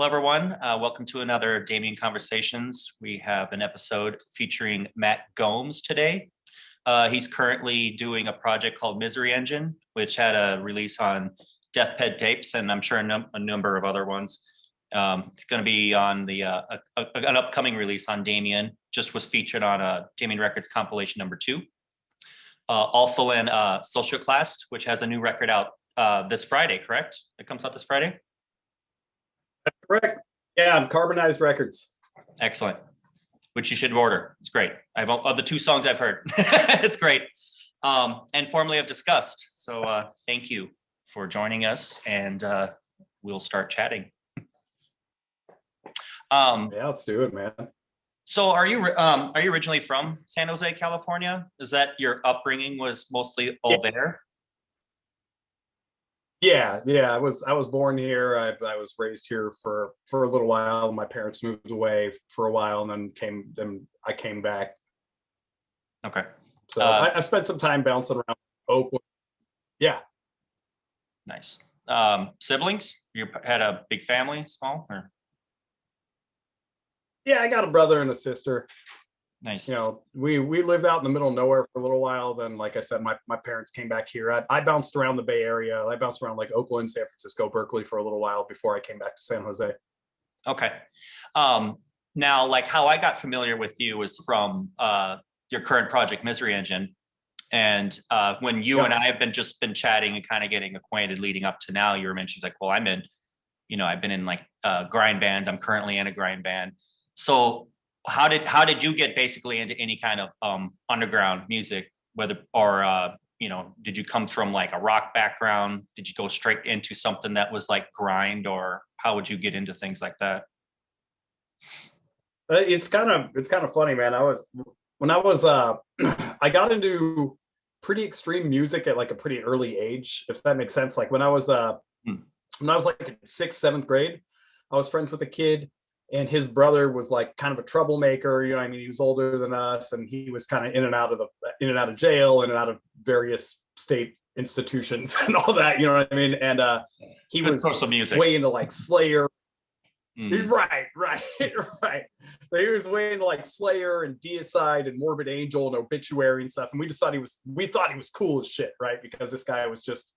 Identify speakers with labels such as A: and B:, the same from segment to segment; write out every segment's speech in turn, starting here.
A: Hello, everyone. Welcome to another Damien Conversations. We have an episode featuring Matt Gomes today. He's currently doing a project called Misery Engine, which had a release on DEATHBED tapes, and I'm sure a number of other ones. It's going to be on the an upcoming release on Damien. Just was featured on Damien Records compilation #2. Also in Socioclast, which has a new record out this Friday, correct? It comes out this Friday?
B: That's correct. Yeah, on Carbonized Records.
A: Excellent. Which you should order. It's great. I've of the 2 songs I've heard. It's great. And formerly of Disgust. So thank you for joining us, and we'll start chatting.
B: Yeah, let's do it, man.
A: So are you originally from San Jose, California? Is that your upbringing was mostly all there?
B: Yeah. I was born here. I was raised here for a little while. My parents moved away for a while, and then I came back.
A: Okay.
B: So I spent some time bouncing around Oakland. Yeah.
A: Nice. Siblings? You had a big family, small? Or?
B: Yeah, I got a brother and a sister.
A: Nice.
B: You know, we lived out in the middle of nowhere for a little while. Then, like I said, my parents came back here. I bounced around the Bay Area. I bounced around like Oakland, San Francisco, Berkeley for a little while before I came back to San Jose.
A: Okay. Now, like how I got familiar with you was from your current project, Misery Engine. And when you and I have been chatting and kind of getting acquainted leading up to now, you were mentioning like, well, I've been in like grind bands. I'm currently in a grind band. So how did you get basically into any kind of underground music, did you come from like a rock background? Did you go straight into something that was like grind, or how would you get into things like that?
B: It's kind of funny, man. I got into pretty extreme music at like a pretty early age, if that makes sense. Like when I was like in 6th, 7th grade, I was friends with a kid, and his brother was like kind of a troublemaker. You know, I mean, he was older than us, and he was kind of in and out of jail, in and out of various state institutions and all that. You know what I mean? And he was way into like Slayer. Right. But he was way into like Slayer and Deicide and Morbid Angel and Obituary and stuff. And we thought he was cool as shit, right? Because this guy was just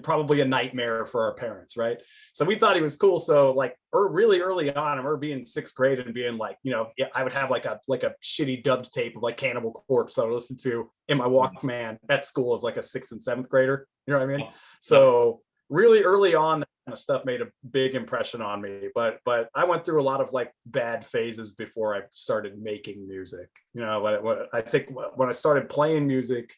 B: probably a nightmare for our parents, right? So we thought he was cool. So like really early on, I remember being in 6th grade and being like, you know, I would have like a shitty dubbed tape of like Cannibal Corpse I would listen to in my Walkman at school as like a 6th and 7th grader. You know what I mean? So really early on, that kind of stuff made a big impression on me. But I went through a lot of like bad phases before I started making music. You know, I think when I started playing music,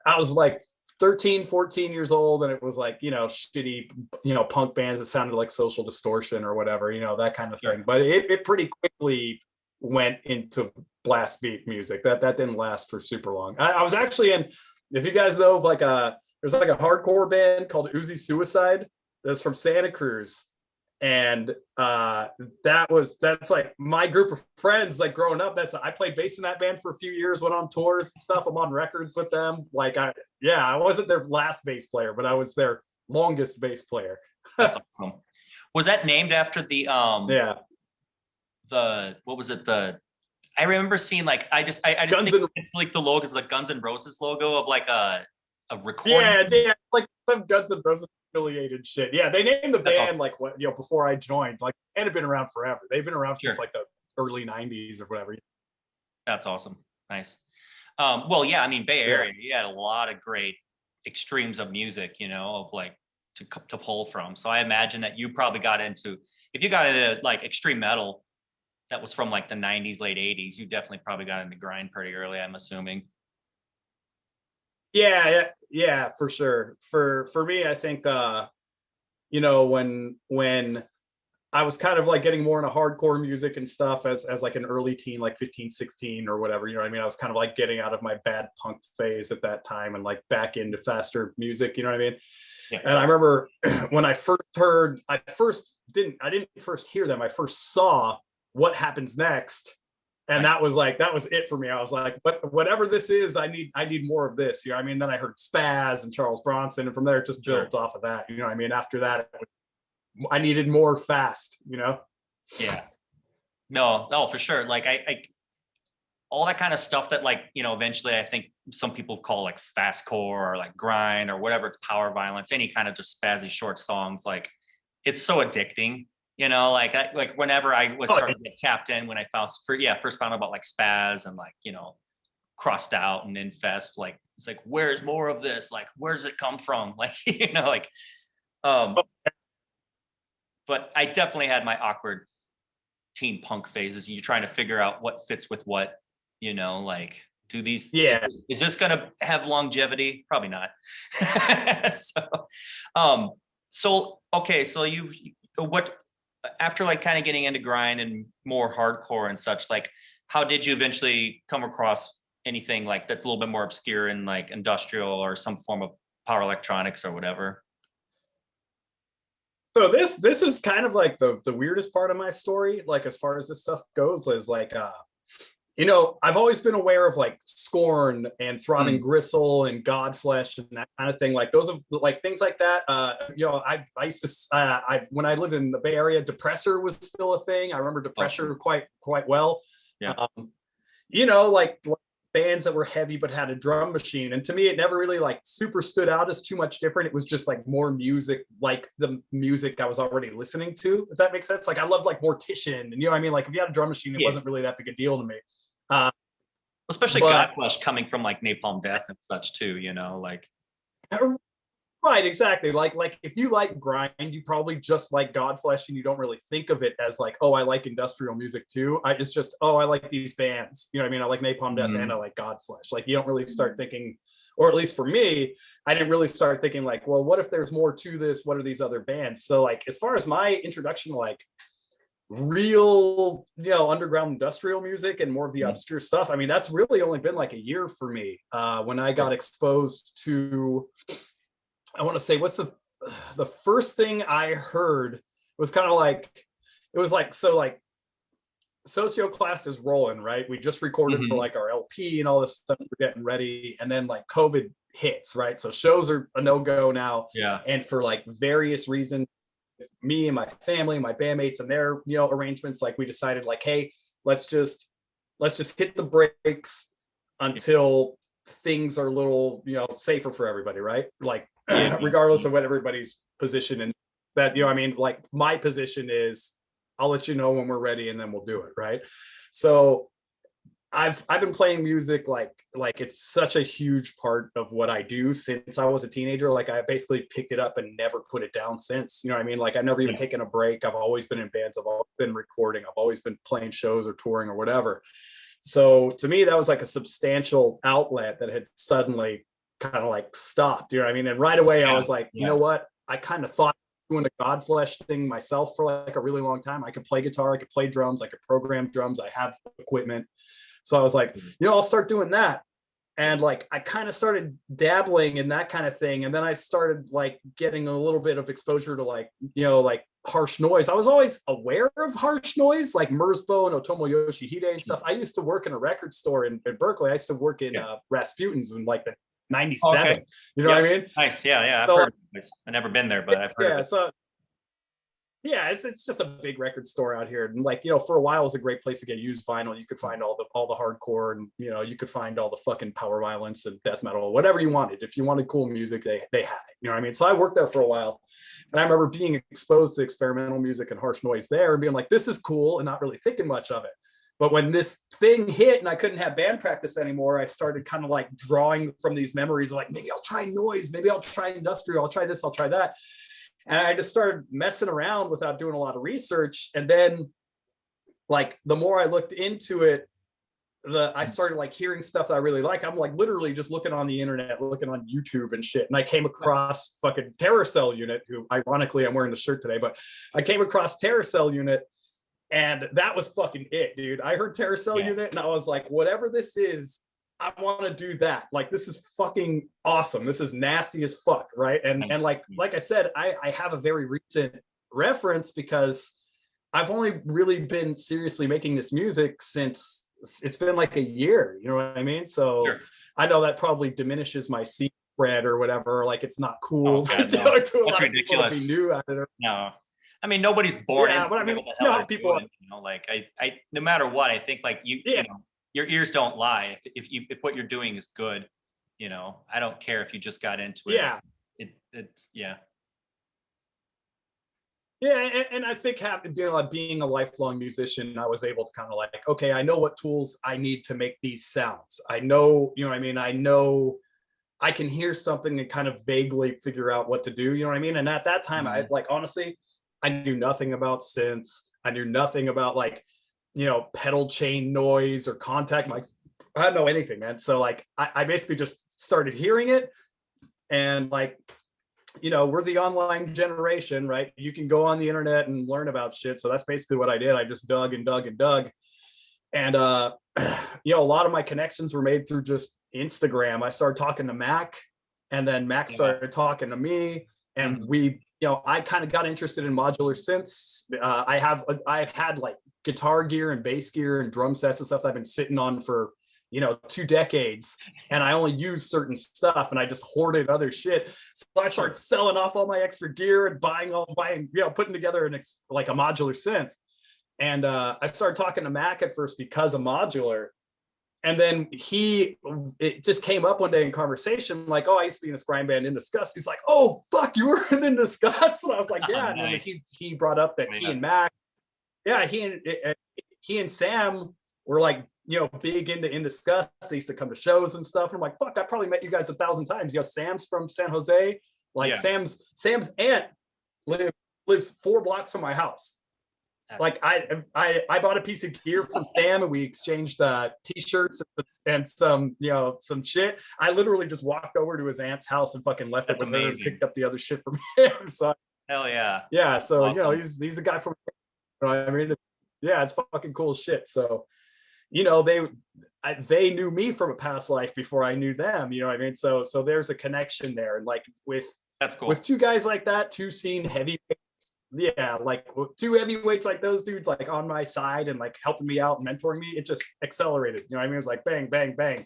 B: I was like 13, 14 years old, and it was like, you know, shitty, you know, punk bands that sounded like Social Distortion or whatever, you know, that kind of thing. But it pretty quickly went into blast beat music. That didn't last for super long. I was actually in, if you guys know, like there's like a hardcore band called Uzi Suicide that's from Santa Cruz. And that's like my group of friends, like growing up. I played bass in that band for a few years, went on tours and stuff. I'm on records with them. Like I wasn't their last bass player, but I was their longest bass player.
A: That's awesome. Was that named after the what was it? I remember seeing like I just think it's like the logo is the Guns N' Roses logo of like a recording.
B: Yeah, like some Guns N' Roses affiliated shit. Yeah, they named the band like what, you know, before I joined. Like, and had been around forever. They've been around since like the early 90s or whatever.
A: That's awesome. Nice. Well, yeah, I mean, Bay Area, you had a lot of great extremes of music, you know, of like to pull from. So I imagine that you probably if you got into like extreme metal that was from like the 90s, late 80s, you definitely probably got into grind pretty early, I'm assuming.
B: Yeah, for sure. For me, I think you know, when I was kind of like getting more into hardcore music and stuff as like an early teen, like 15, 16 or whatever, you know what I mean? I was kind of like getting out of my bad punk phase at that time and like back into faster music, you know what I mean? Yeah. And I remember when I didn't first hear them, I first saw What Happens Next. And that was it for me. I was like, but whatever this is, I need more of this. You know what I mean? Then I heard Spaz and Charles Bronson, and from there it just built off of that. You know what I mean? After that, I needed more fast, you know?
A: Yeah. No, for sure. Like I all that kind of stuff that, like, you know, eventually I think some people call like fastcore or like grind or whatever, it's power violence, any kind of just spazzy short songs, like it's so addicting, you know, like like whenever I was starting to get tapped in, when I first found out about like spaz and like, you know, crossed out and infest, like it's like, where's more of this? Like, where's it come from? Like, you know, like but I definitely had my awkward teen punk phases. You're trying to figure out what fits with what, you know, like, do these, is this gonna have longevity? Probably not. So okay, so what, after like kind of getting into grind and more hardcore and such, like how did you eventually come across anything like that's a little bit more obscure in like industrial or some form of power electronics or whatever?
B: So this is kind of like the weirdest part of my story, like as far as this stuff goes, is like you know, I've always been aware of like Scorn and Throbbing Gristle and Godflesh and that kind of thing. Like those are like things like that. You know, I used to when I lived in the Bay Area, Depressor was still a thing. I remember Depressor quite well.
A: Yeah.
B: You know, like bands that were heavy but had a drum machine, and to me it never really like super stood out as too much different. It was just like more music, like the music I was already listening to, if that makes sense. Like I loved like Mortician, and you know what I mean, like if you had a drum machine, it wasn't really that big a deal to me.
A: Especially Godflesh coming from like Napalm Death and such too, you know, like
B: right, exactly. Like if you like grind, you probably just like Godflesh, and you don't really think of it as like, oh, I like industrial music too. It's just, oh, I like these bands. You know what I mean? I like Napalm Death and I like Godflesh. Like you don't really start thinking, or at least for me, I didn't really start thinking like, well, what if there's more to this? What are these other bands? So like, as far as my introduction to like real, you know, underground industrial music and more of the obscure stuff, I mean, that's really only been like a year for me. When I got exposed to, I want to say, what's the first thing I heard was kind of like, it was like, so like Socioclast is rolling, right? We just recorded for like our LP and all this stuff, we're getting ready, and then like COVID hits, right? So shows are a no-go now.
A: Yeah.
B: And for like various reasons, me and my family, my bandmates and their, you know, arrangements, like we decided like, hey, let's just hit the brakes until things are a little, you know, safer for everybody, right? Like regardless of what everybody's position, and that, you know, I mean, like my position is I'll let you know when we're ready and then we'll do it, right? So I've been playing music like it's such a huge part of what I do since I was a teenager. Like I basically picked it up and never put it down since, you know what I mean? Like I've never even taken a break. I've always been in bands, I've always been recording, I've always been playing shows or touring or whatever. So to me, that was like a substantial outlet that had suddenly kind of like stopped, you know what I mean? And right away I was like, you know what? I kind of thought doing the Godflesh thing myself for like a really long time. I could play guitar, I could play drums, I could program drums, I have equipment. So I was like, you know, I'll start doing that. And like, I kind of started dabbling in that kind of thing. And then I started like getting a little bit of exposure to like, you know, like harsh noise. I was always aware of harsh noise, like Merzbow and Otomo Yoshihide and stuff. I used to work in a record store in Berkeley. I used to work in Rasputin's in like the 97. You know what I mean?
A: Nice. Yeah. I've heard of this. I've never been there, but I've heard of it.
B: So yeah, it's just a big record store out here, and like, you know, for a while it was a great place to get used vinyl. You could find all the hardcore, and you know, you could find all the fucking power violence and death metal, whatever you wanted. If you wanted cool music, they had it. You know what I mean? So I worked there for a while, and I remember being exposed to experimental music and harsh noise there, and being like, this is cool, and not really thinking much of it. But when this thing hit and I couldn't have band practice anymore, I started kind of like drawing from these memories of like, maybe I'll try noise, maybe I'll try industrial, I'll try this, I'll try that. And I just started messing around without doing a lot of research. And then like, the more I looked into it, I started like hearing stuff that I really like. I'm like literally just looking on the internet, looking on YouTube and shit. And I came across fucking Terror Cell Unit, who ironically I'm wearing the shirt today, but I came across Terror Cell Unit, and that was fucking it, dude. I heard Terror Cell Unit and I was like, whatever this is, I want to do that. Like, this is fucking awesome. This is nasty as fuck, right? And like I said, I have a very recent reference because I've only really been seriously making this music since it's been like a year, you know what I mean? So I know that probably diminishes my seed spread or whatever, like it's not cool to a lot of people to be new at it.
A: No, I mean, nobody's born into
B: but I mean,
A: what the hell they're
B: people
A: doing, like no matter what, I think like you know, your ears don't lie. If what you're doing is good, you know, I don't care if you just got into it.
B: Yeah.
A: It's yeah.
B: Yeah, and I think being a lifelong musician, I was able to kind of like, okay, I know what tools I need to make these sounds. I know, you know what I mean? I know I can hear something and kind of vaguely figure out what to do, you know what I mean? And at that time, I like, honestly, I knew nothing about synths. I knew nothing about like, you know, pedal chain noise or contact mics. I don't know anything, man. So like, I basically just started hearing it, and like, you know, we're the online generation, right? You can go on the internet and learn about shit. So that's basically what I did. I just dug and dug and dug. And you know, a lot of my connections were made through just Instagram. I started talking to Mac, and then Mac started talking to me, and we, you know, I kind of got interested in modular synths. I've had like guitar gear and bass gear and drum sets and stuff that I've been sitting on for, you know, 2 decades, and I only use certain stuff, and I just hoarded other shit. So I started selling off all my extra gear and buying, you know, putting together like a modular synth. And I started talking to Mac at first because of modular. And then it just came up one day in conversation, like, oh, I used to be in this grind band, in Disgust. He's like, oh, fuck, you were in Disgust? And I was like, yeah. And then he brought up that he and Mac, he and Sam were like, you know, big in Disgust. They used to come to shows and stuff. And I'm like, fuck, I probably met you guys 1,000 times. You know, Sam's from San Jose. Like Sam's aunt lives 4 blocks from my house. Like I bought a piece of gear from Sam, and we exchanged t-shirts and some, you know, some shit. I literally just walked over to his aunt's house and fucking left it with her and picked up the other shit from him. So
A: hell yeah.
B: Yeah. So awesome. You know, he's a guy from, you know, I mean, yeah, it's fucking cool shit. So, you know, they knew me from a past life before I knew them, you know what I mean? So there's a connection there. And like
A: that's cool.
B: With 2 guys like that, 2 scene heavyweights, yeah, like 2 heavyweights like those dudes like on my side and like helping me out and mentoring me, it just accelerated, you know what I mean? It was like bang, bang, bang.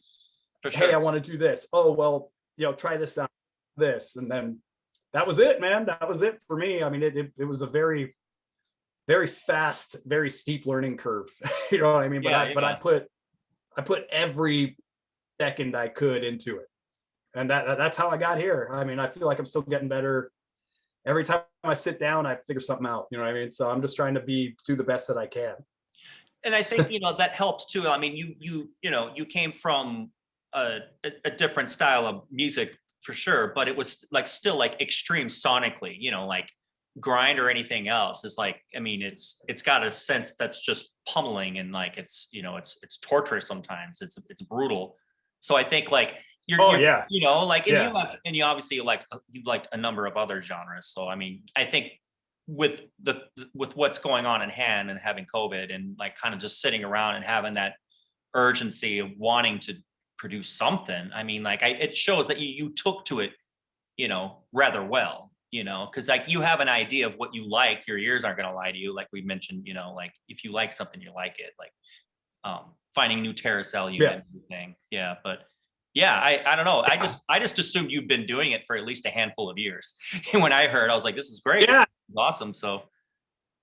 B: For sure. Hey, I want to do this. Oh, well, you know, try this out, this. And then that was it, man. That was it for me. I mean, it was a very, very fast, very steep learning curve. You know what I mean? But I put every second I could into it. And that's how I got here. I mean, I feel like I'm still getting better. Every time I sit down, I figure something out, you know what I mean? So I'm just trying to do the best that I can.
A: And I think, you know, that helps too. I mean, you know, you came from a different style of music for sure, but it was like still like extreme sonically, you know, like grind or anything else is like, I mean, it's got a sense that's just pummeling, and like, it's, you know, it's torturous sometimes. It's brutal. So I think like, you know, like, and you obviously like, you've liked a number of other genres. So, I mean, I think with what's going on in hand and having COVID and like kind of just sitting around and having that urgency of wanting to produce something, I mean, like it shows that you took to it, you know, rather well, you know, because like you have an idea of what you like. Your ears aren't going to lie to you. Like we mentioned, you know, like if you like something, you like it, like finding new terracell unit thing. Yeah. But yeah, I don't know. I just assumed you've been doing it for at least a handful of years. And when I heard, I was like, this is great. Yeah. Awesome. So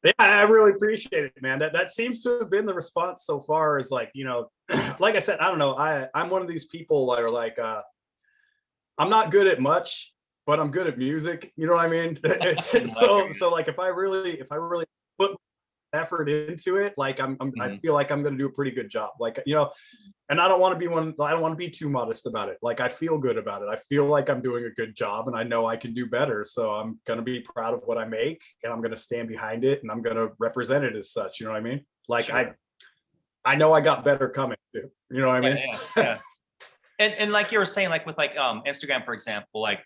B: yeah, I really appreciate it, man. That seems to have been the response so far, is like, you know, like I said, I don't know. I'm one of these people that are like, I'm not good at much, but I'm good at music. You know what I mean? so like if I really put effort into it, like I feel like I'm going to do a pretty good job. Like, you know, and I don't want to be too modest about it. Like I feel good about it. I feel like I'm doing a good job, and I know I can do better. So I'm going to be proud of what I make, and I'm going to stand behind it, and I'm going to represent it as such. You know what I mean? Like sure. I know I got better coming too. You know what I mean?
A: Yeah. And like you were saying, like with like Instagram, for example, like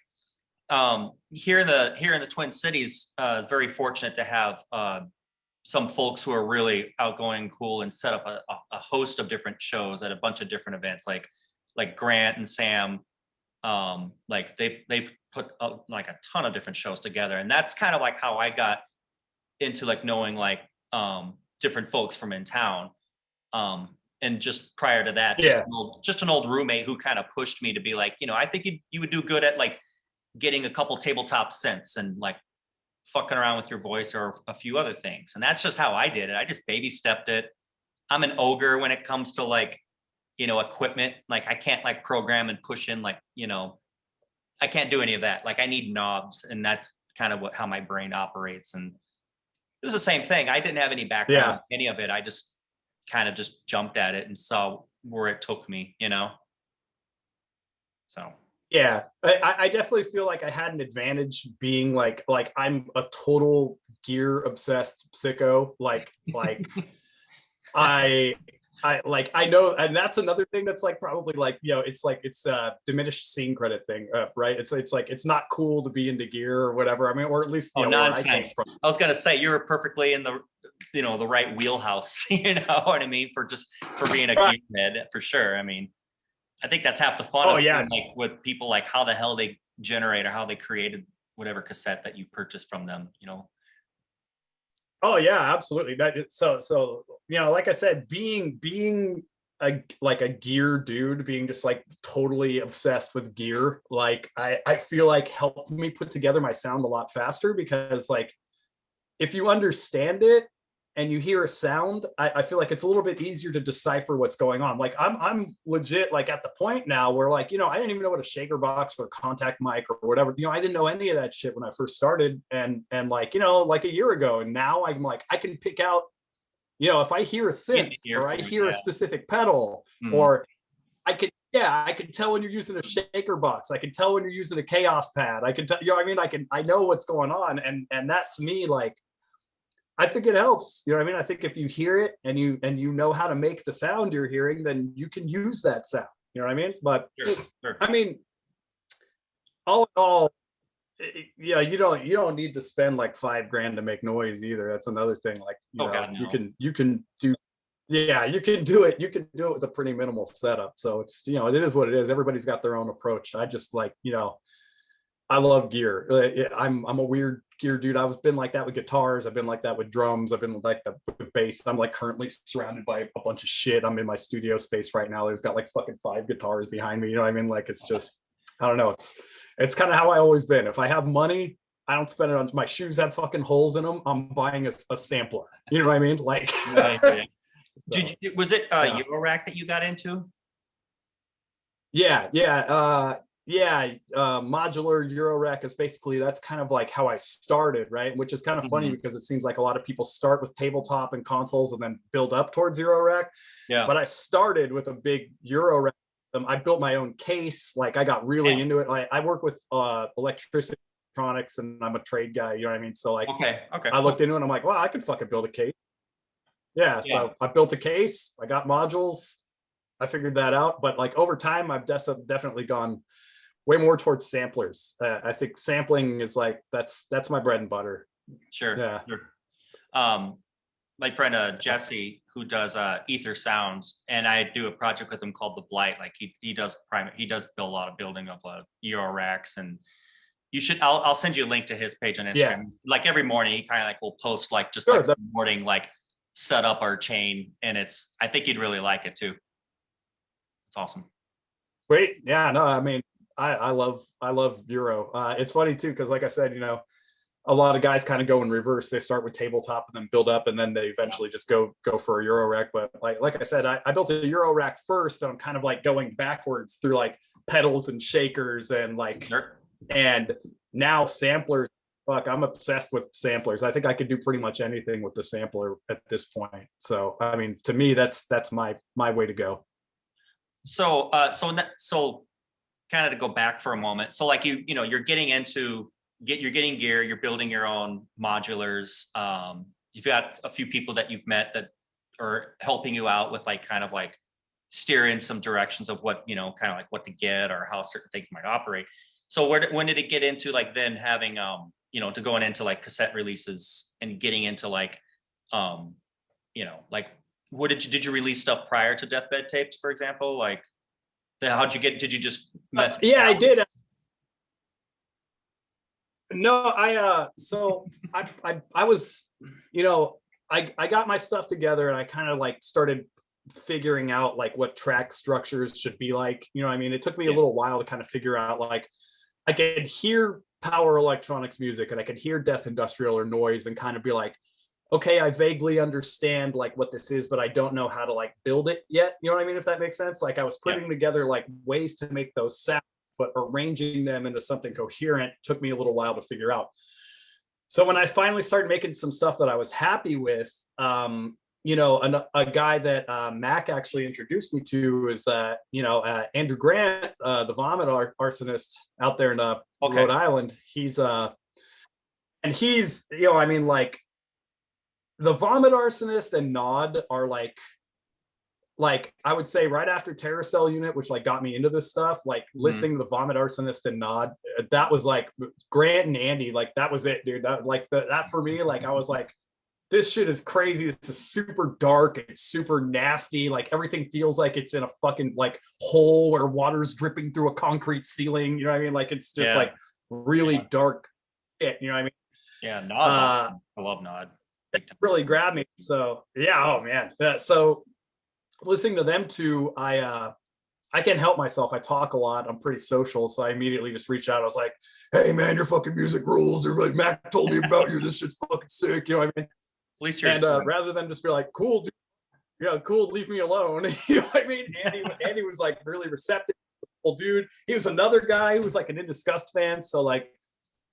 A: here in the Twin Cities, very fortunate to have some folks who are really outgoing, cool, and set up a host of different shows at a bunch of different events, like Grant and Sam, like they've put like a ton of different shows together. And that's kind of like how I got into like knowing like different folks from in town. And just prior to that, just an old roommate who kind of pushed me to be like, you know, I think you would do good at like getting a couple tabletop synths and like fucking around with your voice or a few other things. And that's just how I did it. I just baby stepped it. I'm an ogre when it comes to like, you know, equipment. Like I can't like program and push in like, you know, I can't do any of that. Like I need knobs, and that's kind of how my brain operates. And it was the same thing. I didn't have any background, any of it. I just kind of just jumped at it and saw where it took me, you know? So.
B: Yeah, I definitely feel like I had an advantage being like I'm a total gear obsessed sicko. Like I know, and that's another thing that's like probably like, you know, it's like it's a diminished scene credit thing, right? It's like it's not cool to be into gear or whatever. I mean, or at least you know,
A: nonsense. I was gonna say you were perfectly in the, you know, the right wheelhouse. You know what I mean? For being a gearhead, for sure. I mean, I think that's half the fun.
B: Oh yeah,
A: like with people, like how the hell they generate or how they created whatever cassette that you purchased from them. You know.
B: Oh yeah, absolutely. So you know, like I said, being a gear dude, being just like totally obsessed with gear, like I feel like helped me put together my sound a lot faster, because like if you understand it and you hear a sound, I feel like it's a little bit easier to decipher what's going on. Like I'm legit like at the point now where like, you know, I didn't even know what a shaker box or a contact mic or whatever, you know, I didn't know any of that shit when I first started. And like, you know, like a year ago, and now I'm like, I can pick out, you know, if I hear a synth or I hear a specific pedal, or I could tell when you're using a shaker box. I can tell when you're using a chaos pad. I can tell, you know, I mean, I know what's going on. And that to me, like, I think it helps. You know what I mean? I think if you hear it and you know how to make the sound you're hearing, then you can use that sound. You know what I mean? But
A: sure.
B: I mean, all in all, yeah, you don't need to spend like $5,000 to make noise either. That's another thing. Like, you can do, yeah, you can do it. You can do it with a pretty minimal setup. So it's, you know, it is what it is. Everybody's got their own approach. I just like, you know, I love gear. I'm a weird gear dude. I've been like that with guitars. I've been like that with drums. I've been like that with bass. I'm like currently surrounded by a bunch of shit. I'm in my studio space right now. There's got like fucking 5 guitars behind me. You know what I mean? Like, it's just, I don't know. It's kind of how I always been. If I have money, I don't spend it on my shoes have fucking holes in them. I'm buying a sampler. You know what I mean? Like,
A: was it Eurorack that you got into?
B: Modular Eurorack is basically, that's kind of like how I started, right? Which is kind of funny because it seems like a lot of people start with tabletop and consoles and then build up towards Eurorack.
A: Yeah.
B: But I started with a big Eurorack. I built my own case. Like, I got really into it. Like, I work with electricity, electronics, and I'm a trade guy. You know what I mean? So like, I looked into it and I'm like, wow, I could fucking build a case. Yeah. So I built a case. I got modules. I figured that out. But like over time, I've definitely gone way more towards samplers. I think sampling is like, that's my bread and butter.
A: Sure.
B: Yeah.
A: Sure. My friend Jesse, who does Ether Sounds, and I do a project with him called The Blight. Like he does build a lot of building of Euro racks, and you should. I'll send you a link to his page on Instagram. Yeah. Like every morning, he kind of like will post like just like morning like set up our chain, and I think you'd really like it too. It's awesome.
B: Great. Yeah. No, I mean, I love Euro. It's funny too, because like I said, you know, a lot of guys kind of go in reverse. They start with tabletop and then build up, and then they eventually just go for a Euro rack. But like I said, I built a Euro rack first, and I'm kind of like going backwards through like pedals and shakers and like, and now samplers. Fuck, I'm obsessed with samplers. I think I could do pretty much anything with the sampler at this point. So I mean, to me, that's my way to go.
A: So kind of to go back for a moment. So like you know, you're getting gear, you're building your own modulars. You've got a few people that you've met that are helping you out with like kind of like steering some directions of what, you know, kind of like what to get or how certain things might operate. So when did it get into like then having you know, to going into like cassette releases and getting into like you know, like what did you release stuff prior to Deathbed tapes, for example? Like did you just mess
B: I did. No, so I was, you know, I got my stuff together and I kind of like started figuring out like what track structures should be like, you know what I mean? It took me a little while to kind of figure out like I could hear power electronics music and I could hear death industrial or noise and kind of be like, okay, I vaguely understand like what this is, but I don't know how to like build it yet. You know what I mean? If that makes sense. Like I was putting together like ways to make those sounds, but arranging them into something coherent took me a little while to figure out. So when I finally started making some stuff that I was happy with, you know, a guy that Mac actually introduced me to is, you know, Andrew Grant, the vomit arsonist out there in Rhode Island. He's, and he's, you know, I mean, like the vomit arsonist and Nod are like I would say right after Terror Cell Unit, which like got me into this stuff, like listening to the Vomit Arsonist and Nod, that was like Grant and Andy, like that was it, dude. That like that for me, like I was like, this shit is crazy. This is super dark. It's super nasty. Like everything feels like it's in a fucking like hole where water's dripping through a concrete ceiling. You know what I mean? Like it's just like really dark shit. You know what I mean?
A: Yeah, Nod. I love Nod.
B: It really grabbed me. So yeah, oh man. So listening to them too, I can't help myself. I talk a lot. I'm pretty social, so I immediately just reached out. I was like, "Hey man, your fucking music rules." Or like, "Matt told me about you. This shit's fucking sick." You know what I mean?
A: At least you're.
B: And rather than just be like, "Cool, dude. Yeah, cool. Leave me alone." You know what I mean? Andy was like really receptive. Well, dude, he was another guy who was like an In Disgust fan. So like,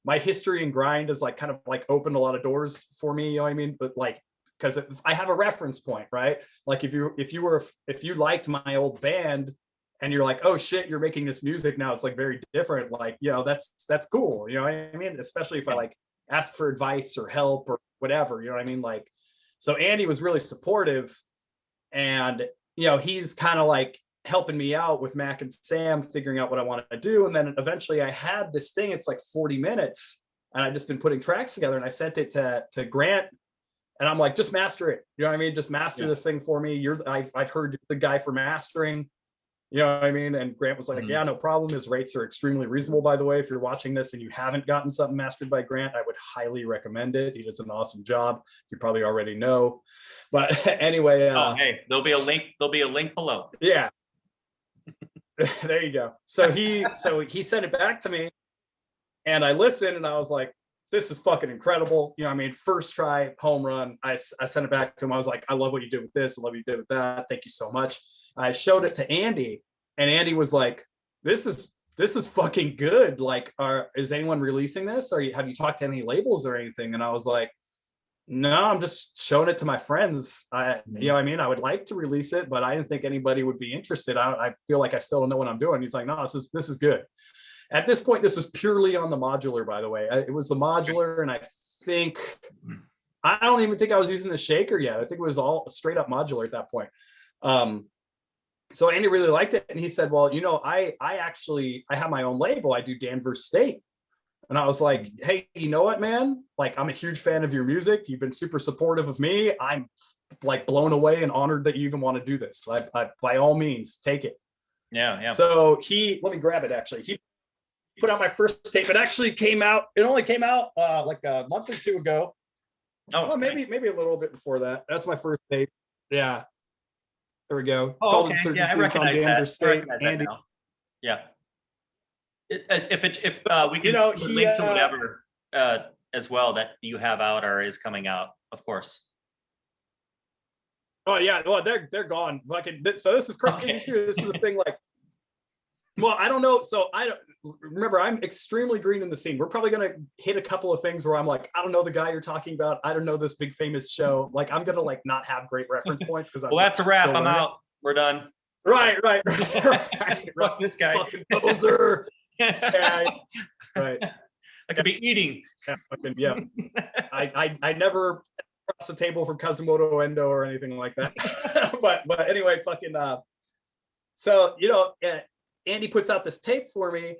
B: my history and grind has like kind of like opened a lot of doors for me. You know what I mean? But like, because I have a reference point, right? Like if you liked my old band and you're like, oh shit, you're making this music now, it's like very different. Like, you know, that's cool. You know what I mean? Especially if I like ask for advice or help or whatever, you know what I mean? Like, so Andy was really supportive and, you know, he's kind of like helping me out with Mac and Sam, figuring out what I wanted to do. And then eventually I had this thing, it's like 40 minutes and I just been putting tracks together and I sent it to Grant. And I'm like, just master it. You know what I mean? Just master this thing for me. I've heard you're the guy for mastering. You know what I mean? And Grant was like, yeah, no problem. His rates are extremely reasonable, by the way. If you're watching this and you haven't gotten something mastered by Grant, I would highly recommend it. He does an awesome job. You probably already know. But anyway.
A: Hey, there'll be a link. There'll be a link below.
B: Yeah. There you go. So he sent it back to me and I listened and I was like, this is fucking incredible. You know what I mean? First try, home run. I sent it back to him. I was like, I love what you did with this. I love what you did with that. Thank you so much. I showed it to Andy and Andy was like, this is fucking good. Like, is anyone releasing this? Or have you talked to any labels or anything? And I was like, no, I'm just showing it to my friends. You know what I mean? I would like to release it, but I didn't think anybody would be interested. I feel like I still don't know what I'm doing. He's like, no, this is good. At this point, this was purely on the modular, by the way. It was the modular, and I don't even think I was using the shaker yet. I think it was all straight up modular at that point. So Andy really liked it, and he said, well, you know, I have my own label. I do Danvers State. And I was like, hey, you know what, man? Like, I'm a huge fan of your music. You've been super supportive of me. I'm like blown away and honored that you even want to do this. I by all means, take it.
A: Yeah.
B: So let me grab it actually. He put out my first tape. It actually came out. It only came out like a month or two ago. Oh, well, maybe a little bit before that. That's my first tape. Yeah. There we go. It's called Insurgency. It's on Danvers State. Andy.
A: Yeah. If we can link to whatever as well that you have out or is coming out, of course.
B: Oh yeah, well they're gone. So this is crazy too. This is a thing like. Well, I don't know. So I don't remember. I'm extremely green in the scene. We're probably gonna hit a couple of things where I'm like, I don't know the guy you're talking about. I don't know this big famous show. Like I'm gonna like not have great reference points because.
A: Well, that's a wrap. I'm out. We're done.
B: Right.
A: This guy.
B: Fucking poser. Yeah, right.
A: I could be eating.
B: Yeah. I never cross the table for Kazumoto Endo or anything like that. but anyway, fucking so you know, Andy puts out this tape for me,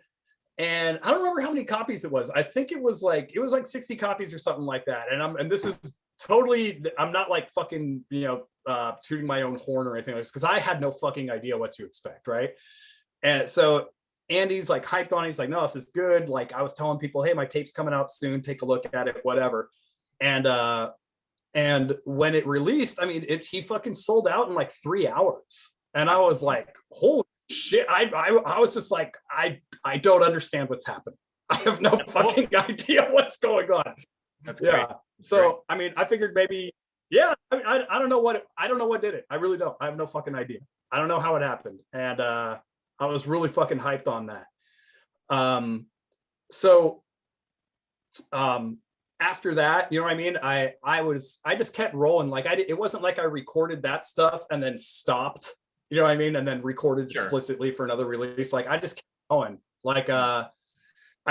B: and I don't remember how many copies it was. I think it was like 60 copies or something like that. And this is totally, I'm not like fucking, you know, tooting my own horn or anything like this because I had no fucking idea what to expect, right? And so Andy's like hyped on it. He's like, no, this is good. Like I was telling people, hey, my tape's coming out soon. Take a look at it, whatever. And when it released, I mean, he fucking sold out in like 3 hours. And I was like, holy shit. I was just like, I don't understand what's happening. I have no fucking idea what's going on.
A: That's great.
B: Yeah. So I mean, I figured maybe, yeah. I don't know what did it. I really don't. I have no fucking idea. I don't know how it happened, and I was really fucking hyped on that. So after that, you know what I mean? I just kept rolling. Like it wasn't like I recorded that stuff and then stopped, you know what I mean? And then recorded explicitly for another release. Like I just kept going. Like I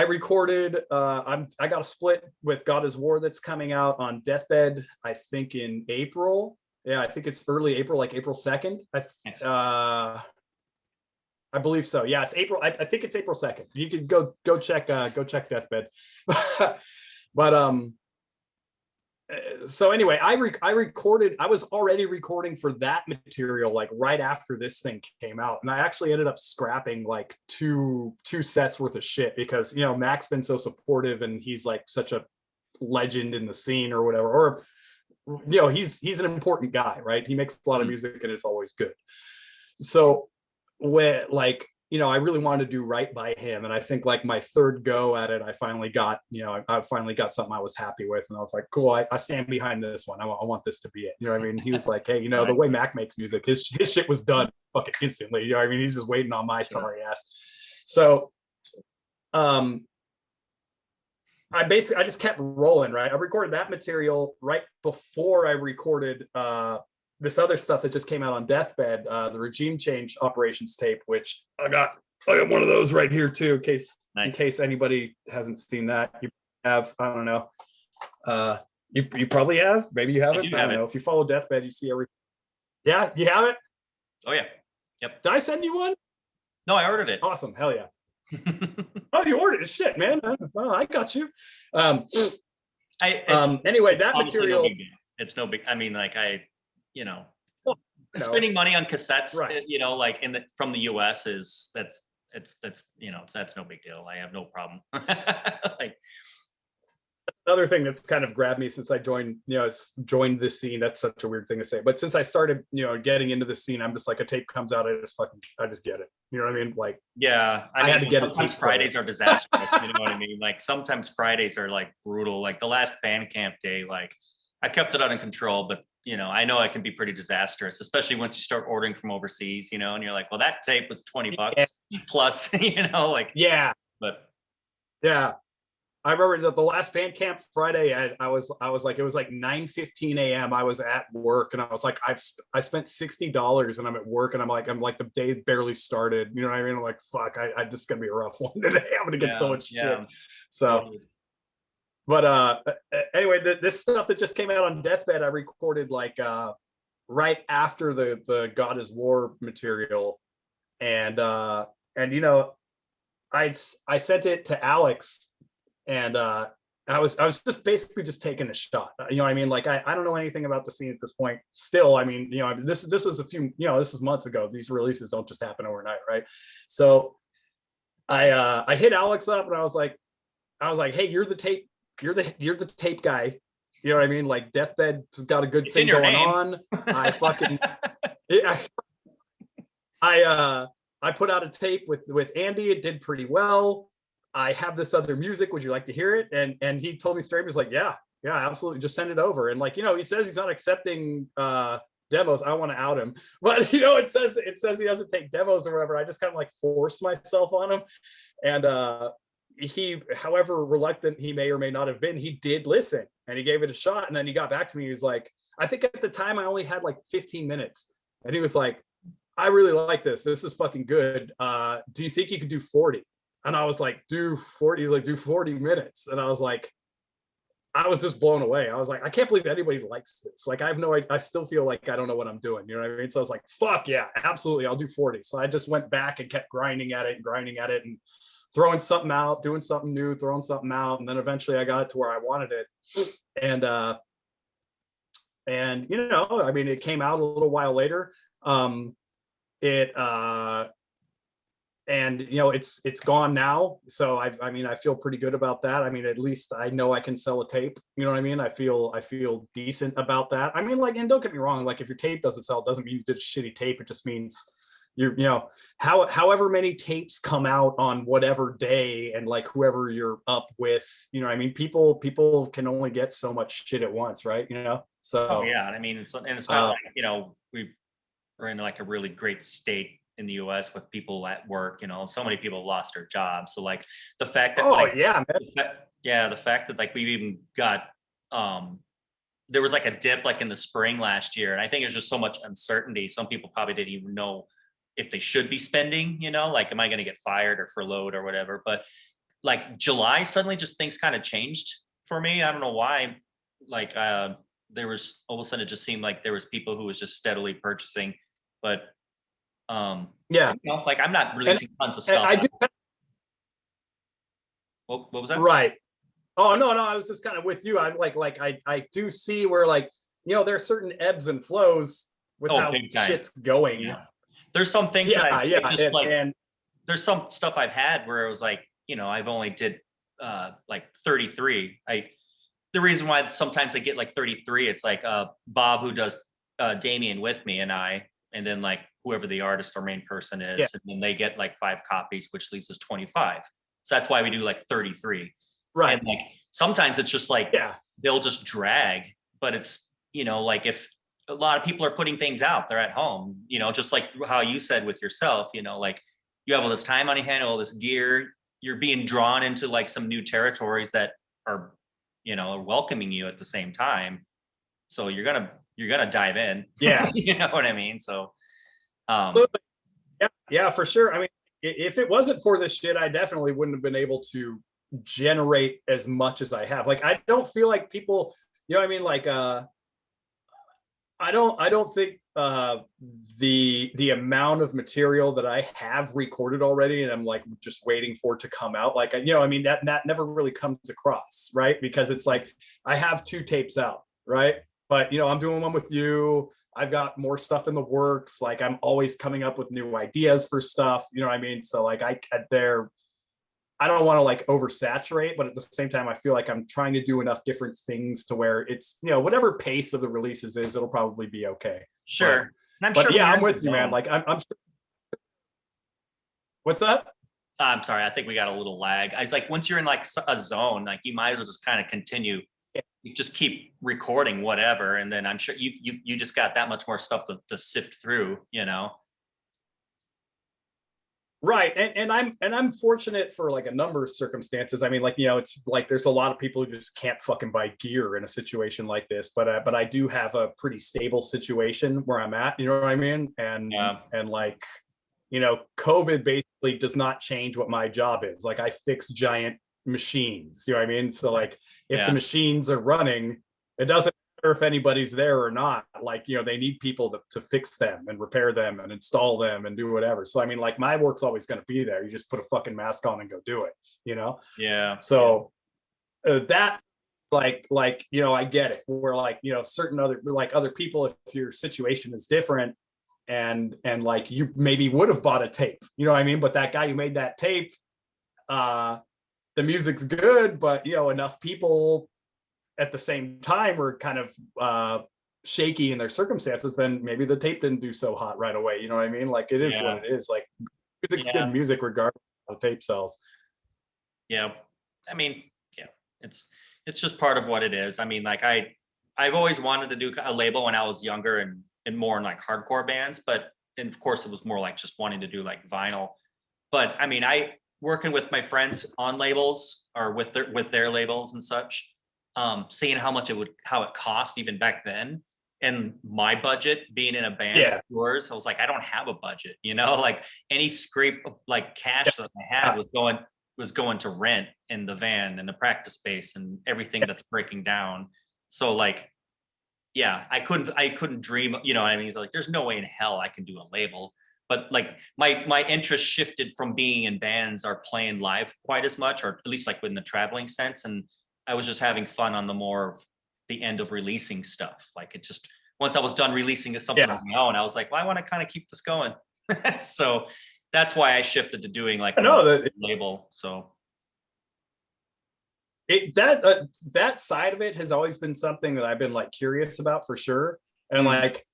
B: recorded I got a split with God is War that's coming out on DEATHBED, I think in April. Yeah, I think it's early April, like April 2nd. I believe so. Yeah, it's April. I think it's April 2nd. You can go check DEATHBED. But so anyway, I recorded. I was already recording for that material like right after this thing came out, and I actually ended up scrapping like two sets worth of shit because, you know, Mac's been so supportive and he's like such a legend in the scene or whatever. Or, you know, he's an important guy, right? He makes a lot of music and it's always good. So when, like, you know, I really wanted to do right by him, and I think like my third go at it, I finally got, you know, I finally got something I was happy with, and I was like, cool, I stand behind this one. I want this to be it. You know what I mean? He was like, hey, you know, the way Mac makes music, his shit was done fucking instantly. You know what I mean? He's just waiting on my sorry ass. So I just kept rolling, right? I recorded that material right before I recorded this other stuff that just came out on DEATHBED, the regime change operations tape, which I got one of those right here too, in case anybody hasn't seen that. You have, I don't know. You probably have, maybe you haven't. I don't know. If you follow DEATHBED, you see every. Yeah, you have it?
A: Oh yeah. Yep.
B: Did I send you one?
A: No, I ordered it.
B: Awesome. Hell yeah. Oh, you ordered it. Shit, man. Well, I got you. Anyway, that material.
A: It's no big. I mean, like you know, spending money on cassettes, right, you know, like from the US that's you know, that's no big deal. I have no problem. Like
B: another thing that's kind of grabbed me since I joined this scene. That's such a weird thing to say, but since I started, you know, getting into the scene, I'm just like, a tape comes out, I just get it. You know what I mean? Like,
A: yeah,
B: I had to get it.
A: Sometimes Fridays are disastrous. You know what I mean? Like sometimes Fridays are like brutal. Like the last Bandcamp day, like I kept it under control, but you know, I know it can be pretty disastrous, especially once you start ordering from overseas, you know, and you're like, well, that tape was $20 plus, you know, like, yeah, but yeah.
B: I remember that the last Bandcamp Friday, I was like, it was like 9:15 a.m. I was at work and I was like, I spent $60 and I'm at work and I'm like the day barely started. You know what I mean? I'm like, fuck, this is gonna be a rough one today. I'm gonna get so much shit. So, but anyway, this stuff that just came out on DEATHBED, I recorded like right after the God is War material, and you know, I sent it to Alex. And I was just basically just taking a shot. You know what I mean? Like, I don't know anything about the scene at this point. Still, I mean, you know, this was a few, you know, this is months ago. These releases don't just happen overnight, right? So I hit Alex up and I was like, hey, you're the tape tape guy. You know what I mean? Like DEATHBED's got a good thing going on. I fucking I put out a tape with Andy. It did pretty well. I have this other music. Would you like to hear it? And he told me straight, he was like, yeah, absolutely. Just send it over. And like, you know, he says he's not accepting demos. I want to out him, but you know, it says he doesn't take demos or whatever. I just kind of like forced myself on him. And he, however reluctant he may or may not have been, he did listen and he gave it a shot. And then he got back to me. He was like, I think at the time I only had like 15 minutes. And he was like, I really like this. This is fucking good. Do you think you could do 40? And I was like, do 40. He's like, do 40 minutes. And I was like, I was just blown away. I was like, I can't believe anybody likes this. Like, I still feel like I don't know what I'm doing. You know what I mean? So I was like, fuck yeah, absolutely. I'll do 40. So I just went back and kept grinding at it and throwing something out, doing something new, throwing something out. And then eventually I got it to where I wanted it. And you know, I mean, it came out a little while later. And you know, it's gone now. So I mean, I feel pretty good about that. I mean, at least I know I can sell a tape. You know what I mean? I feel decent about that. I mean, like, and don't get me wrong, like if your tape doesn't sell, it doesn't mean you did a shitty tape. It just means, however many tapes come out on whatever day, and like whoever you're up with, I mean, people can only get so much shit at once, right? So
A: Oh yeah, I mean, it's not like we're in like a really great state in the U.S. with people at work. So many people lost their jobs. So like the fact that
B: yeah, man.
A: the fact that like we've even got there was like a dip like in the spring last year, and I think there's just so much uncertainty. Some people probably didn't even know if they should be spending, like, am I going to get fired or furloughed or whatever? But like July, suddenly just things kind of changed for me. I don't know why. Like there was all of a sudden it just seemed like there was people who was just steadily purchasing, but
B: Yeah,
A: like I'm not releasing tons of stuff.
B: I do.
A: What was that?
B: Right. Oh no, I was just kind of with you. I'm like I do see where, like, there's certain ebbs and flows with how shit's going.
A: Yeah. There's some things there's some stuff I've had where it was like, I've only did like 33. The reason why sometimes I get like 33, it's like Bob, who does Damien with me, and then like whoever the artist or main person is, and then they get like 5 copies, which leaves us 25. So that's why we do like 33.
B: Right.
A: And like sometimes it's just like they'll just drag, but it's like if a lot of people are putting things out, they're at home, just like how you said with yourself, like you have all this time on your hand, all this gear, you're being drawn into like some new territories that are, are welcoming you at the same time. So you're gonna dive in.
B: Yeah.
A: You know what I mean? So
B: yeah, for sure. I mean, if it wasn't for this shit, I definitely wouldn't have been able to generate as much as I have. Like, I don't feel like people, what I mean? Like, I don't think the amount of material that I have recorded already, and I'm like just waiting for it to come out. Like, I mean, that never really comes across, right? Because it's like I have 2 tapes out, right? But I'm doing one with you. I've got more stuff in the works. Like, I'm always coming up with new ideas for stuff. You know what I mean? So like I don't want to like oversaturate, but at the same time, I feel like I'm trying to do enough different things to where it's, whatever pace of the releases is, it'll probably be okay.
A: Sure.
B: But yeah, I'm with you, man. Like I'm What's that?
A: I'm sorry. I think we got a little lag. I was like, once you're in like a zone, like you might as well just kind of continue. You just keep recording whatever. And then I'm sure you just got that much more stuff to sift through,
B: Right. And I'm fortunate for like a number of circumstances. I mean, like, it's like there's a lot of people who just can't fucking buy gear in a situation like this, but I do have a pretty stable situation where I'm at, you know what I mean? And like, COVID basically does not change what my job is. Like, I fix giant machines, you know what I mean? So like if the machines are running, it doesn't matter if anybody's there or not. Like, they need people to fix them and repair them and install them and do whatever. So I mean, like, my work's always going to be there. You just put a fucking mask on and go do it, so that like I get it, where like certain other people, if your situation is different and like you maybe would have bought a tape, you know what I mean, but that guy who made that tape, the music's good, but enough people at the same time were kind of shaky in their circumstances, then maybe the tape didn't do so hot right away. You know what I mean? Like, it is what it is. Like, music's good music regardless of the tape sells.
A: Yeah. I mean, it's just part of what it is. I mean, like I've always wanted to do a label when I was younger and more in like hardcore bands, and of course it was more like just wanting to do like vinyl. But I mean, working with my friends on labels or with their labels and such, seeing how it cost even back then, and my budget being in a band of yours, I was like, I don't have a budget, like any scrape of like cash that I had was going to rent in the van and the practice space and everything that's breaking down. So like, I couldn't dream, what I mean? It's like, there's no way in hell I can do a label. But like my interest shifted from being in bands or playing live quite as much, or at least like in the traveling sense. And I was just having fun on the end of releasing stuff. Like, it just, once I was done releasing something of my own, I was like, well, I want to kind of keep this going. So that's why I shifted to doing like a label. So
B: that side of it has always been something that I've been like curious about, for sure. And like,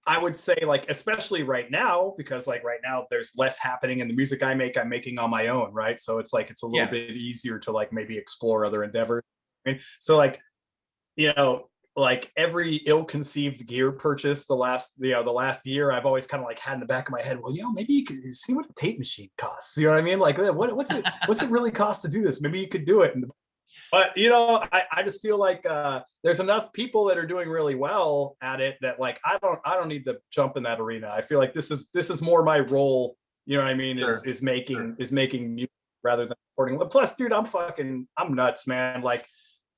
B: I would say, like, especially right now, because like right now there's less happening in the music I'm making on my own, right? So it's like it's a little bit easier to like maybe explore other endeavors. I mean, so like, you know, like every ill-conceived gear purchase the last year, I've always kind of like had in the back of my head, well, maybe you could see what a tape machine costs. You know what I mean? Like, what's it really cost to do this? Maybe you could do it. But I just feel like there's enough people that are doing really well at it that like I don't need to jump in that arena. I feel like this is more my role. You know what I mean?
A: Sure.
B: Is making music rather than recording. Plus, dude, I'm nuts, man. Like,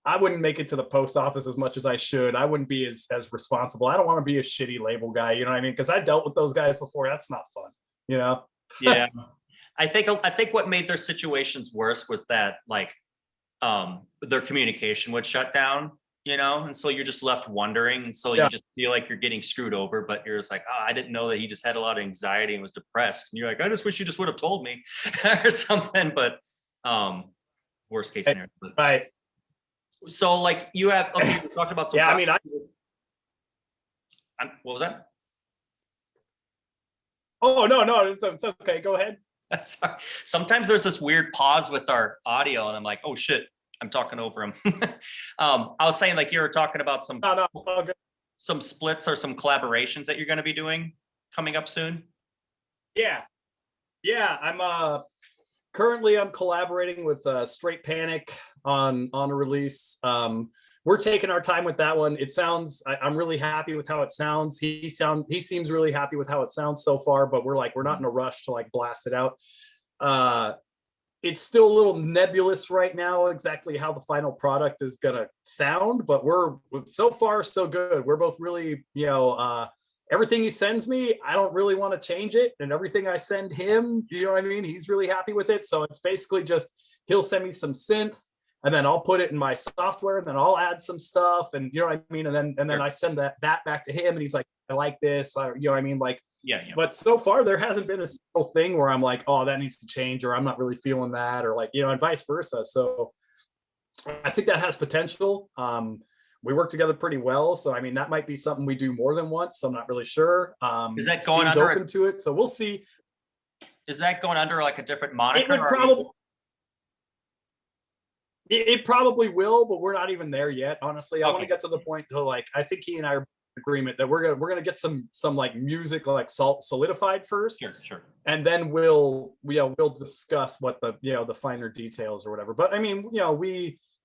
B: I wouldn't make it to the post office as much as I should. I wouldn't be as responsible. I don't want to be a shitty label guy. You know what I mean? Because I dealt with those guys before. That's not fun. You know?
A: Yeah. I think what made their situations worse was that like their communication would shut down, and so you're just left wondering, and so you just feel like you're getting screwed over, but you're just like, oh, I didn't know that he just had a lot of anxiety and was depressed, and you're like, I just wish you just would have told me or something. But worst case scenario.
B: Right.
A: So like you talked about some what was that?
B: Oh, no, it's okay, go ahead.
A: Sorry. Sometimes there's this weird pause with our audio, and I'm like, oh shit, I'm talking over him. I was saying, like, you were talking about some some splits or some collaborations that you're going to be doing coming up soon. Yeah, I'm currently collaborating with Straight Panic on a release. We're taking our time with that one. I'm really happy with how it sounds. He seems really happy with how it sounds so far, but we're not in a rush to like blast it out. It's still a little nebulous right now exactly how the final product is gonna sound, but we're so far so good. We're both really, everything he sends me, I don't really want to change it, and everything I send him, you know what I mean, he's really happy with it. So it's basically just he'll send me some synth, and then I'll put it in my software, and then I'll add some stuff, and you know what I mean, and then I send that back to him, and he's like, I like this, you know what I mean, like, yeah. But so far there hasn't been a single thing where I'm like, oh, that needs to change, or I'm not really feeling that, or like, and vice versa. So I think that has potential. We work together pretty well, so I mean that might be something we do more than once. I'm not really sure. Is that going under
B: open to it? So we'll see.
A: Is that going under like a different moniker?
B: It would probably. It probably will, but we're not even there yet. Honestly, I want to get to the point to like, I think he and I are in agreement that we're gonna get some like music like solidified first.
A: Sure.
B: And then we'll discuss what the finer details or whatever. But I mean,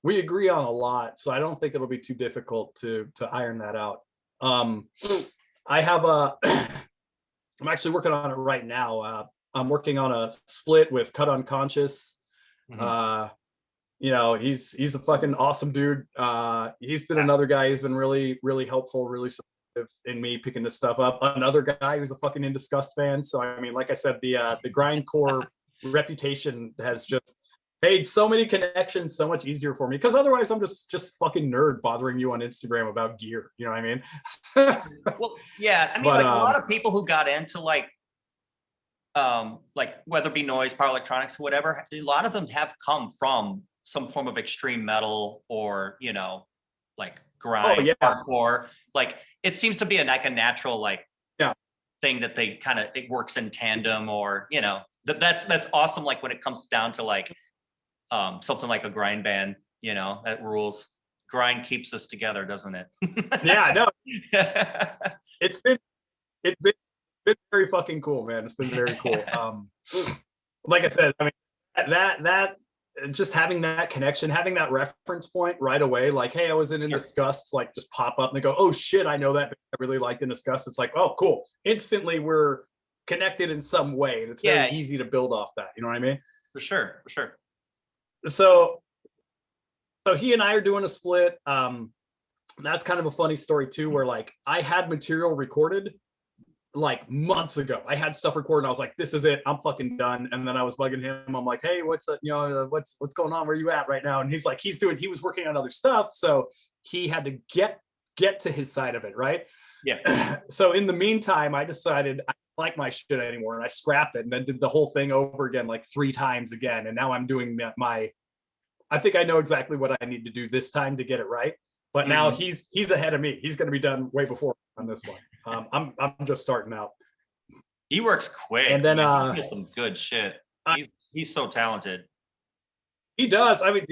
B: we agree on a lot, so I don't think it'll be too difficult to iron that out. I have I'm actually working on it right now. I'm working on a split with Cut Unconscious. Mm-hmm. He's a fucking awesome dude. He's been another guy who's been really, really helpful, really supportive in me picking this stuff up. Another guy who's a fucking Disgust fan. So I mean, like I said, the grindcore reputation has just made so many connections so much easier for me, because otherwise I'm just fucking nerd bothering you on Instagram about gear. You know what I mean?
A: Well, yeah. I mean, like a lot of people who got into like whether it be noise, power electronics, whatever, a lot of them have come from some form of extreme metal or like grind, hardcore. Like it seems to be a natural thing that they kind of, it works in tandem, or that's awesome. Like when it comes down to like something like a grind band, that rules. Grind keeps us together, doesn't it?
B: Yeah, no. It's been very fucking cool, man. It's been very cool. Like I said, I mean that just having that connection, having that reference point right away, like, hey, I was in Disgust, like just pop up and they go, oh shit, I know that I really liked Disgust. It's like, oh cool. Instantly we're connected in some way, and it's very easy to build off that. You know what I mean? For sure. So he and I are doing a split. That's kind of a funny story too, where like I had material recorded like months ago. I had stuff recorded and I was like, this is it, I'm fucking done. And then I was bugging him. I'm like, hey, what's what's going on? Where are you at right now? And he's like, he was working on other stuff. So he had to get to his side of it. Right. Yeah. So in the meantime, I decided I don't like my shit anymore, and I scrapped it and then did the whole thing over again, like 3 times again. And now I'm doing I think I know exactly what I need to do this time to get it right. But now he's ahead of me. He's going to be done way before. on this one. I'm just starting out.
A: He works quick,
B: and then
A: he does some good shit. He's so talented.
B: He does. I mean,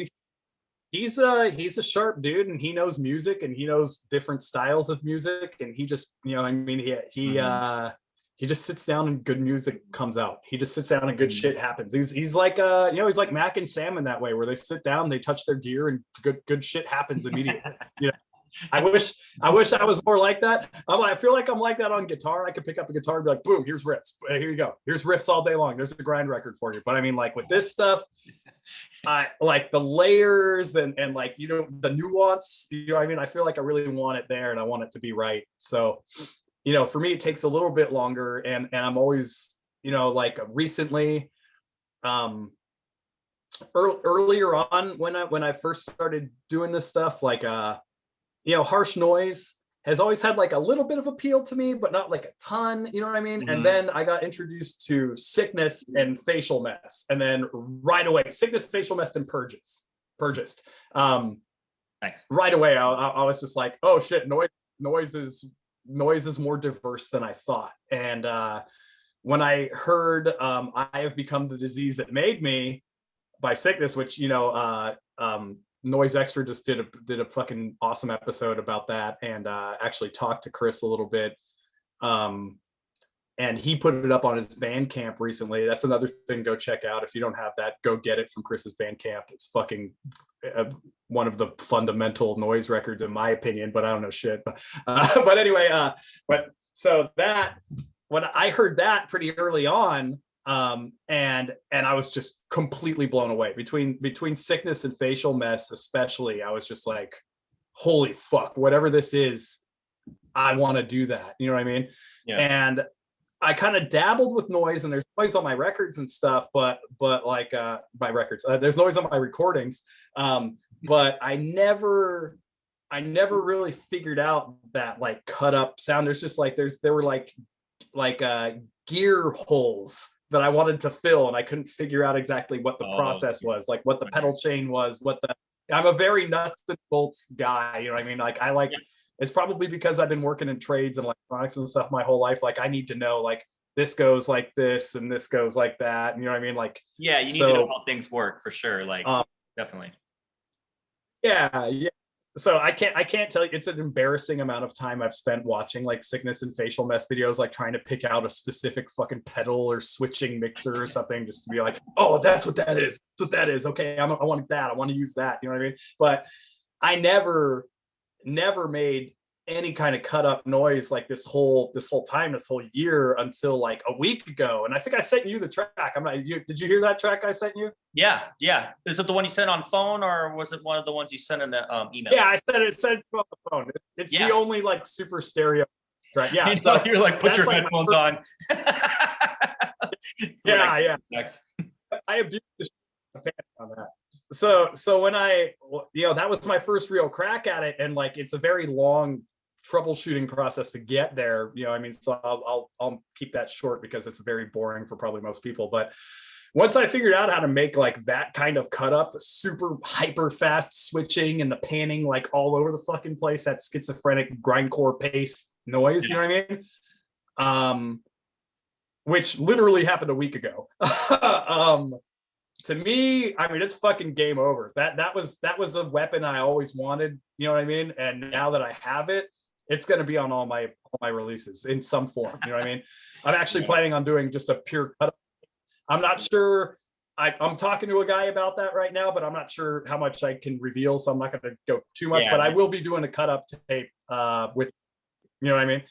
B: he's a sharp dude, and he knows music, and he knows different styles of music, and he just, you know, I mean, he just sits down and good music comes out. He just sits down and good shit happens. He's like you know, he's like Mac and Sam in that way, where they sit down, they touch their gear, and good shit happens immediately. You know, I wish I was more like that. I feel like I'm like that on guitar. I could pick up a guitar and be like, boom, here's riffs. Here you go. Here's riffs all day long. There's a grind record for you. But I mean, like with this stuff, I like the layers and like, you know, the nuance, you know what I mean? I feel like I really want it there, and I want it to be right. So, you know, for me, it takes a little bit longer, and I'm always, you know, like recently, earlier on when I first started doing this stuff, like, you know, harsh noise has always had like a little bit of appeal to me, but not like a ton, you know what I mean? And then I got introduced to Sickness and Facial Mess. And then right away, Sickness, Facial Mess, and Purgist.
A: Nice.
B: Right away, I was just like, oh shit, noise is more diverse than I thought. And when I heard I Have Become the Disease That Made Me by Sickness, which, you know, Noise Extra just did a fucking awesome episode about that, and actually talked to Chris a little bit, and he put it up on his Bandcamp recently. That's another thing, go check out. If you don't have that, go get it from Chris's Bandcamp. It's fucking one of the fundamental noise records in my opinion, but I don't know shit. But anyway, but so that when I heard that pretty early on, and I was just completely blown away between Sickness and Facial Mess, especially. I was just like, holy fuck, whatever this is, I want to do that. You know what I mean? Yeah. And I kind of dabbled with noise, and there's noise on my records and stuff, but like my records, there's noise on my recordings. But I never really figured out that like cut up sound. There's just like, there were like gear holes that I wanted to fill, and I couldn't figure out exactly what the process was, like what the pedal chain was, I'm a very nuts and bolts guy, you know what I mean? Like it's probably because I've been working in trades and electronics and stuff my whole life. Like I need to know, like, this goes like this and this goes like that. And you know what I mean? Like,
A: yeah, you need to know how things work for sure. Like definitely.
B: Yeah. So I can't tell you, it's an embarrassing amount of time I've spent watching like Sickness and Facial Mess videos, like trying to pick out a specific fucking pedal or switching mixer or something, just to be like, oh, that's what that is. That's what that is. Okay, I want that. I want to use that. You know what I mean? But I never made any kind of cut up noise like this whole year until like a week ago. And I think I sent you the track. Did you hear that track I sent you?
A: Yeah. Is it the one you sent on phone, or was it one of the ones you sent in the email?
B: Yeah, I sent it on the phone. It's the only like super stereo track. Yeah.
A: So you're like, put your like headphones on.
B: Yeah. I abused the shit on that. So when that was my first real crack at it, and like it's a very long troubleshooting process to get there, you know, I mean, so I'll keep that short because it's very boring for probably most people. But once I figured out how to make like that kind of cut up, the super hyper fast switching and the panning like all over the fucking place, that schizophrenic grindcore pace noise, you know what I mean? Which literally happened a week ago. To me, I mean, it's fucking game over. That was a weapon I always wanted, you know what I mean? And now that I have it, it's going to be on all my releases in some form. You know what I mean? I'm actually planning on doing just a pure cut. I'm not sure. I'm talking to a guy about that right now, but I'm not sure how much I can reveal. So I'm not going to go too much, but I will be doing a cut up tape with, you know what I mean?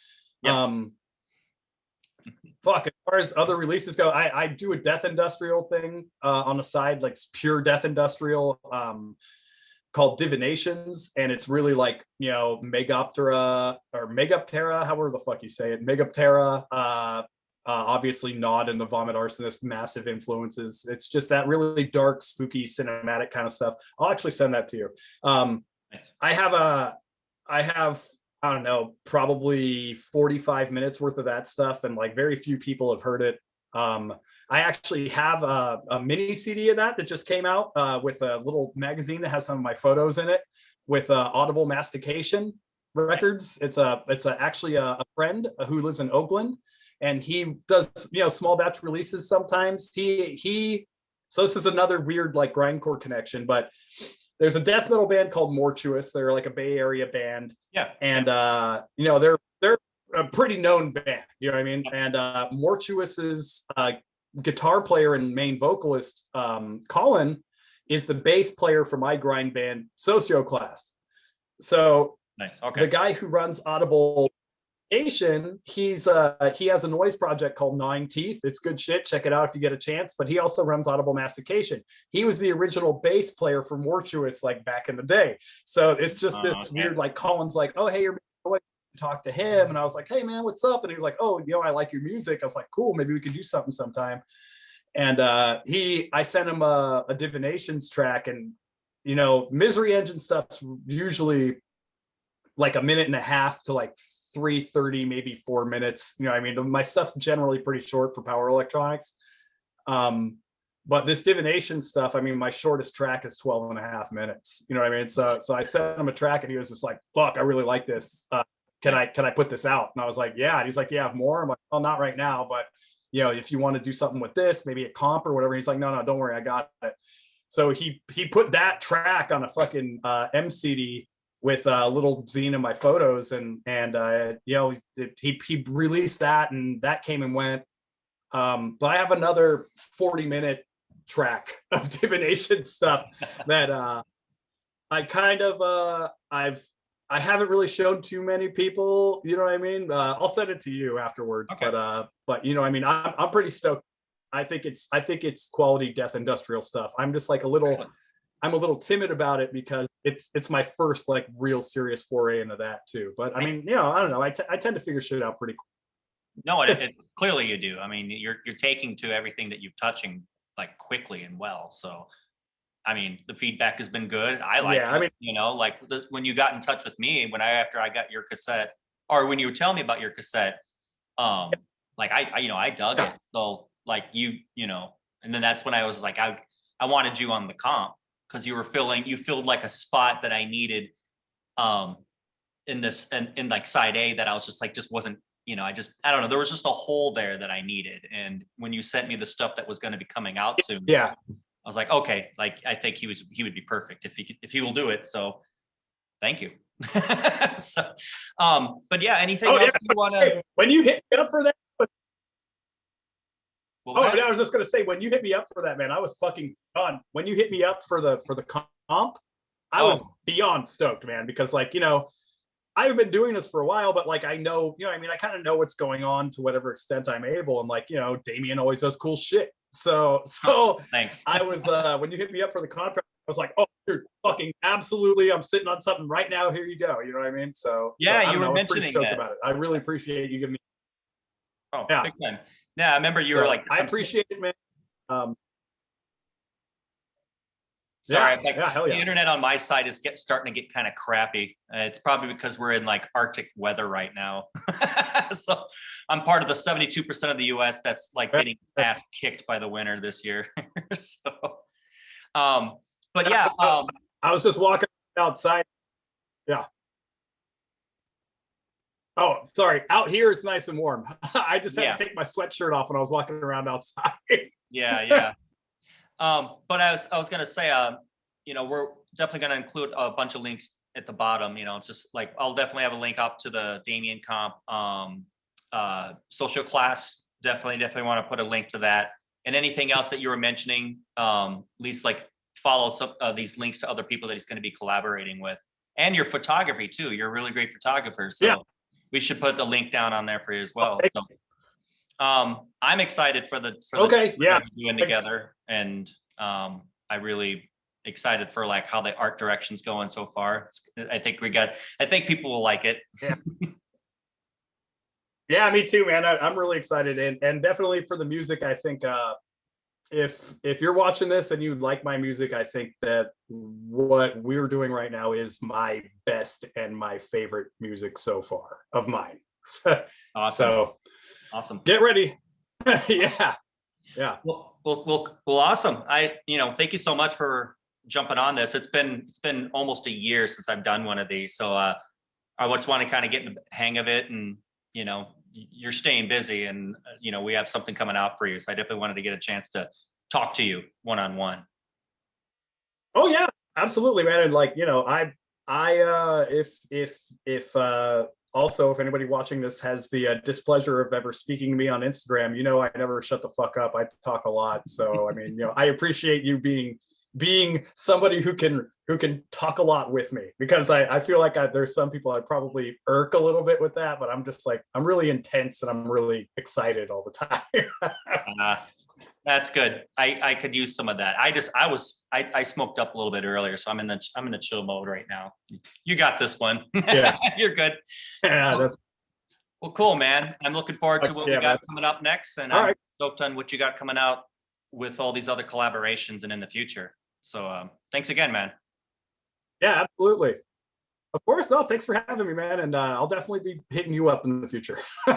B: Fuck, as far as other releases go, I do a death industrial thing on the side, like pure death industrial, called Divinations, and it's really like, you know, Megaptera or Megaptera, however the fuck you say it, Megaptera, obviously Nod and the Vomit Arsonist, massive influences. It's just that really dark, spooky, cinematic kind of stuff. I'll actually send that to you. Nice. I have I don't know, probably 45 minutes worth of that stuff, and like very few people have heard it. I actually have a mini CD of that just came out with a little magazine that has some of my photos in it, with audible mastication Records. It's actually a friend who lives in Oakland, and he does small batch releases sometimes. So this is another weird like grindcore connection, but there's a death metal band called Mortuous. They're like a Bay Area band.
A: Yeah.
B: And they're a pretty known band, you know what I mean? And Mortuous's guitar player and main vocalist, Colin, is the bass player for my grind band, Socioclast. So
A: nice. Okay.
B: The guy who runs Audible Nation, he has a noise project called Gnawing Teeth. It's good shit. Check it out if you get a chance. But he also runs Audible Mastication. He was the original bass player for Mortuous like back in the day. So it's just this weird, like Colin's like, oh hey, you're talk to him, and I was like, hey man, what's up? And he was like, oh, I like your music. I was like, cool, maybe we could do something sometime. And I sent him a Divinations track, and Misery Engine stuff's usually like a minute and a half to like 3:30, maybe 4 minutes. I mean, my stuff's generally pretty short for power electronics. But this divination stuff, I mean, my shortest track is 12 and a half minutes. You know what I mean? So I sent him a track, and he was just like, fuck, I really like this. Can I put this out? And I was like, yeah. And he's like, yeah, more. I'm like, well, not right now, but if you want to do something with this, maybe a comp or whatever. He's like, no, don't worry, I got it. So he put that track on a fucking MCD with a little zine of my photos, and he released that, and that came and went. But I have another 40-minute track of divination stuff that I kind of I haven't really shown too many people, you know what I mean? I'll send it to you afterwards. Okay. But I mean, I'm pretty stoked. I think it's quality death industrial stuff. I'm just like I'm a little timid about it because it's my first like real serious foray into that too. But I mean, I don't know. I tend to figure shit out pretty quick.
A: No, clearly you do. I mean, you're taking to everything that you've touching like quickly and well. So, I mean, the feedback has been good. I like it. I mean, like when you got in touch with me, after I got your cassette, or when you were telling me about your cassette, like I dug it. So like and then that's when I was like, I wanted you on the comp because you filled like a spot that I needed in like side A that I was just like, just wasn't, I don't know. There was just a hole there that I needed. And when you sent me the stuff that was going to be coming out soon, I was like, okay, like I think he would be perfect if he will do it. So thank you. So, but yeah, anything else you want to?
B: When you hit me up for that. I was just gonna say, when you hit me up for that, man, I was fucking done. When you hit me up for the comp, I was beyond stoked, man, because like I've been doing this for a while, but like I know, I kind of know what's going on to whatever extent I'm able, and like Damien always does cool shit. So
A: thanks.
B: I was when you hit me up for the contract, I was like, oh, dude, fucking absolutely, I'm sitting on something right now. Here you go. You know what I mean? So
A: yeah, you were mentioning
B: pretty stoked about it. I really appreciate you giving me.
A: Oh, yeah, big time. Yeah, I remember you were like,
B: I appreciate it, man.
A: Sorry, the internet on my side is starting to get kind of crappy. It's probably because we're in like Arctic weather right now. So I'm part of the 72% of the US that's like getting ass kicked by the winter this year. So, but yeah.
B: I was just walking outside. Yeah. Oh, sorry. Out here, it's nice and warm. I just had to take my sweatshirt off when I was walking around outside.
A: Yeah. But I was going to say, we're definitely going to include a bunch of links at the bottom. It's just like, I'll definitely have a link up to the Damien comp, Socioclast. Definitely want to put a link to that. And anything else that you were mentioning, at least like follow some of these links to other people that he's going to be collaborating with, and your photography too. You're a really great photographer. So we should put the link down on there for you as well. So, I'm excited for the doing together, and I really excited for like how the art direction's going so far. I think people will like it.
B: Yeah, me too, man. I'm really excited, and definitely for the music. I think if you're watching this and you like my music, I think that what we're doing right now is my best and my favorite music so far of mine.
A: Awesome.
B: So
A: awesome.
B: Get ready. Yeah.
A: Well, awesome. Thank you so much for jumping on this. It's been almost a year since I've done one of these. So I just want to kind of get in the hang of it, and you're staying busy, and we have something coming out for you. So I definitely wanted to get a chance to talk to you one-on-one.
B: Oh yeah, absolutely, man. And like, if also, if anybody watching this has the displeasure of ever speaking to me on Instagram, I never shut the fuck up. I talk a lot. So I mean, I appreciate you being somebody who can talk a lot with me, because I feel like there's some people I probably irk a little bit with that, but I'm just like, I'm really intense and I'm really excited all the time.
A: That's good. I could use some of that. I smoked up a little bit earlier, so I'm in the chill mode right now. You got this one.
B: Yeah.
A: You're good.
B: Yeah,
A: Well, cool, man. I'm looking forward to what we got coming up next, and I'm stoked on what you got coming out with all these other collaborations and in the future. So thanks again, man.
B: Yeah, absolutely. Of course. No, thanks for having me, man. And I'll definitely be hitting you up in the future.
A: All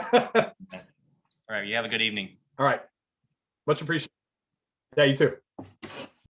A: right. You have a good evening.
B: All right. Much appreciated. Yeah, you too.